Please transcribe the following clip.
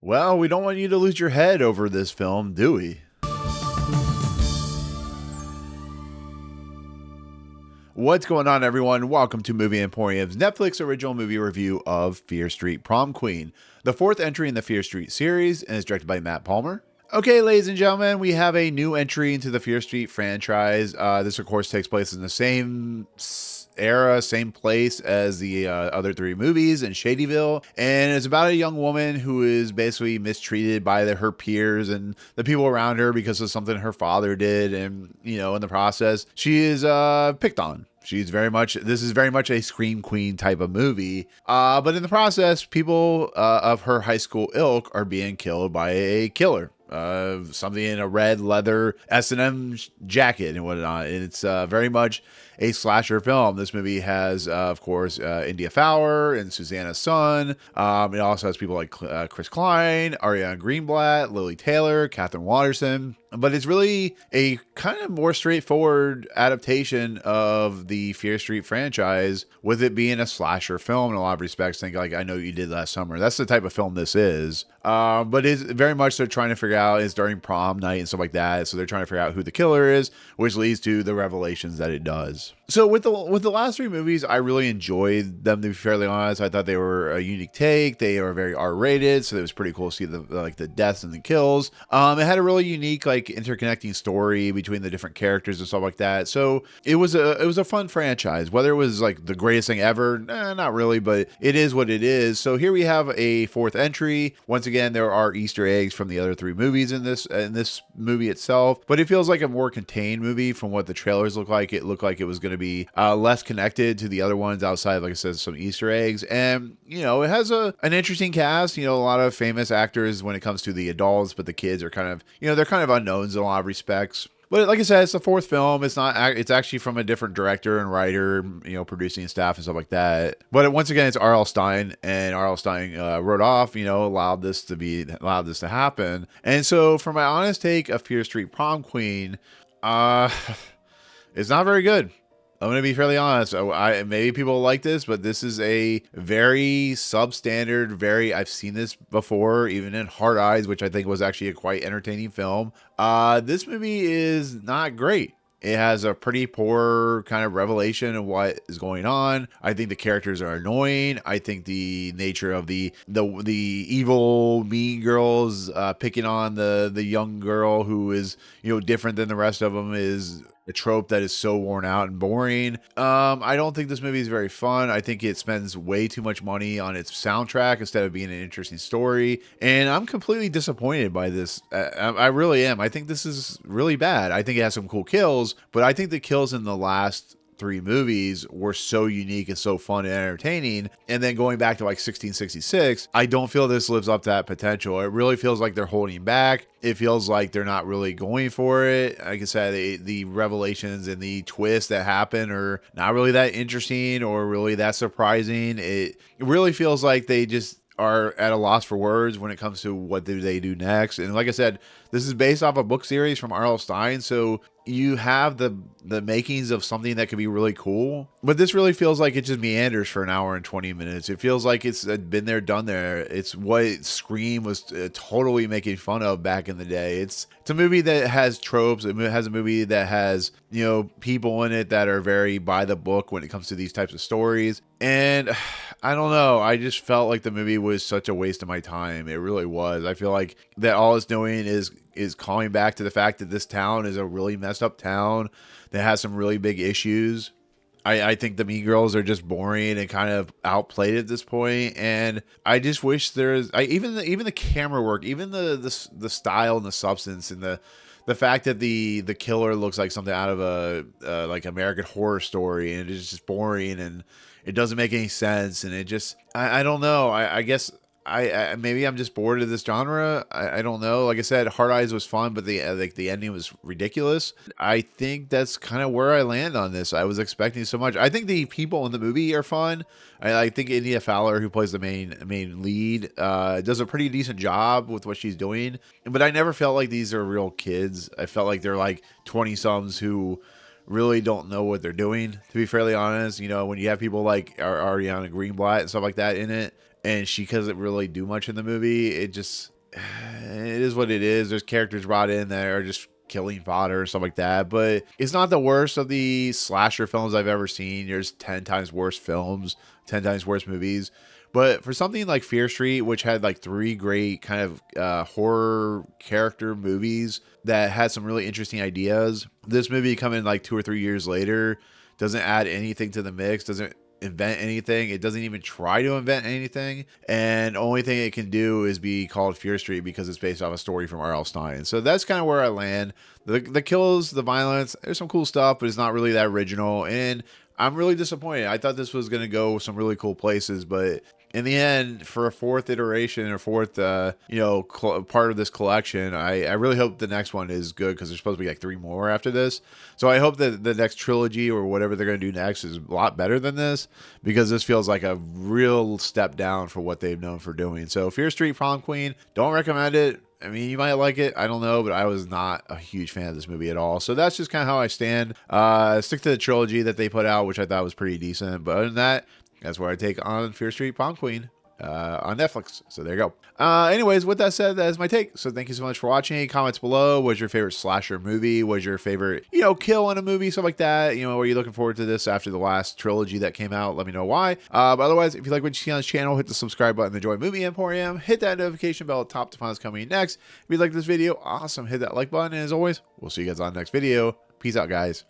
Well, we don't want you to lose your head over this film, do we? What's going on, everyone? Welcome to Movie Emporium's Netflix original movie review of Fear Street Prom Queen, the fourth entry in the Fear Street series, and is directed by Matt Palmer. Okay, ladies and gentlemen, we have a new entry into the Fear Street franchise. This, of course, takes place in the same era, same place as the other three movies in Shadyville, and it's about a young woman who is basically mistreated by her peers and the people around her because of something her father did, and in the process she is picked on. This is very much a Scream Queen type of movie. But in the process, people of her high school ilk are being killed by a killer. Something in a red leather S&M jacket and whatnot. And it's very much a slasher film. This movie has, of course, India Fowler and Suzanna's son. It also has people like Chris Klein, Ariana Greenblatt, Lily Taylor, Katherine Waterston. But it's really a kind of more straightforward adaptation of the Fear Street franchise, with it being a slasher film in a lot of respects. Think like I Know You Did Last Summer. That's the type of film this is. But it's very much they're trying to figure out, it's during prom night and stuff like that. So they're trying to figure out who the killer is, which leads to the revelations that it does. So with the last three movies, I really enjoyed them, to be fairly honest. I thought they were a unique take. They were very R-rated, so it was pretty cool to see the deaths and the kills. It had a really unique interconnecting story between the different characters and stuff like that. So it was a fun franchise. Whether it was like the greatest thing ever, not really, but it is what it is. So here we have a fourth entry. Once again, there are Easter eggs from the other three movies in this movie itself, but it feels like a more contained movie from what the trailers look like. It looked like it was going to be less connected to the other ones outside, like I said, some Easter eggs. And it has an interesting cast. A lot of famous actors when it comes to the adults, but the kids are kind of they're kind of unknowns in a lot of respects. But like I said, it's the fourth film. It's actually from a different director and writer, producing staff and stuff like that. But once again, it's R.L. Stine, and R.L. Stine wrote off, allowed this to happen. And so, for my honest take of Fear Street Prom Queen, it's not very good. I'm going to be fairly honest. Maybe people like this, but this is a very substandard, I've seen this before, even in Hard Eyes, which I think was actually a quite entertaining film. This movie is not great. It has a pretty poor kind of revelation of what is going on. I think the characters are annoying. I think the nature of the evil mean girls picking on the young girl who is different than the rest of them is a trope that is so worn out and boring. I don't think this movie is very fun. I think it spends way too much money on its soundtrack instead of being an interesting story. And I'm completely disappointed by this. I really am. I think this is really bad. I think it has some cool kills, but I think the kills in the last three movies were so unique and so fun and entertaining. And then going back to 1666, I don't feel this lives up to that potential. It really feels like they're holding back. It feels like they're not really going for it. Like I said, the revelations and the twists that happen are not really that interesting or really that surprising. It really feels like they just are at a loss for words when it comes to what do they do next. And like I said, this is based off a book series from R.L. Stine, so you have the makings of something that could be really cool. But this really feels like it just meanders for an hour and 20 minutes. It feels like it's been there, done there. It's what Scream was totally making fun of back in the day. It's a movie that has tropes. It has a movie that has, people in it that are very by the book when it comes to these types of stories. And I don't know. I just felt like the movie was such a waste of my time. It really was. I feel like that all it's doing is calling back to the fact that this town is a really messed up town that has some really big issues. I think the Mean Girls are just boring and kind of outplayed at this point, and I just wish even the camera work, even the style and the substance and the fact that the killer looks like something out of a like American Horror Story, and it's just boring and it doesn't make any sense, and it just I don't know. I guess I maybe I'm just bored of this genre. I don't know. Like I said, Hard Eyes was fun, but the ending was ridiculous. I think that's kind of where I land on this. I was expecting so much. I think the people in the movie are fun. I think India Fowler, who plays the main lead, does a pretty decent job with what she's doing. But I never felt like these are real kids. I felt like they're like 20-somethings who really don't know what they're doing, to be fairly honest. When you have people like Ariana Greenblatt and stuff like that in it, and she doesn't really do much in the movie, it just it is what it is. There's characters brought in that are just killing fodder and stuff like that, but it's not the worst of the slasher films I've ever seen. There's 10 times worse films, 10 times worse movies. But for something like Fear Street, which had like 3 great kind of horror character movies that had some really interesting ideas, this movie coming like 2 or 3 years later doesn't add anything to the mix, doesn't invent anything. It doesn't even try to invent anything. And the only thing it can do is be called Fear Street because it's based off a story from R.L. Stein. So that's kind of where I land. The kills, the violence, there's some cool stuff, but it's not really that original. And I'm really disappointed. I thought this was going to go some really cool places, but in the end, for a 4th iteration or 4th, part of this collection, I really hope the next one is good because there's supposed to be like 3 more after this. So I hope that the next trilogy or whatever they're going to do next is a lot better than this, because this feels like a real step down for what they've known for doing. So Fear Street Prom Queen, don't recommend it. I mean, you might like it. I don't know, but I was not a huge fan of this movie at all. So that's just kind of how I stand. Stick to the trilogy that they put out, which I thought was pretty decent. But other than that, that's where I take on Fear Street Prom Queen on Netflix. So there you go. Anyways, with that said, that is my take. So thank you so much for watching. Comments below. What's your favorite slasher movie? What's your favorite, kill in a movie? Stuff like that. Are you looking forward to this after the last trilogy that came out? Let me know why. But otherwise, if you like what you see on this channel, hit the subscribe button to join Movie Emporium. Hit that notification bell at top to find what's coming next. If you like this video, awesome. Hit that like button. And as always, we'll see you guys on the next video. Peace out, guys.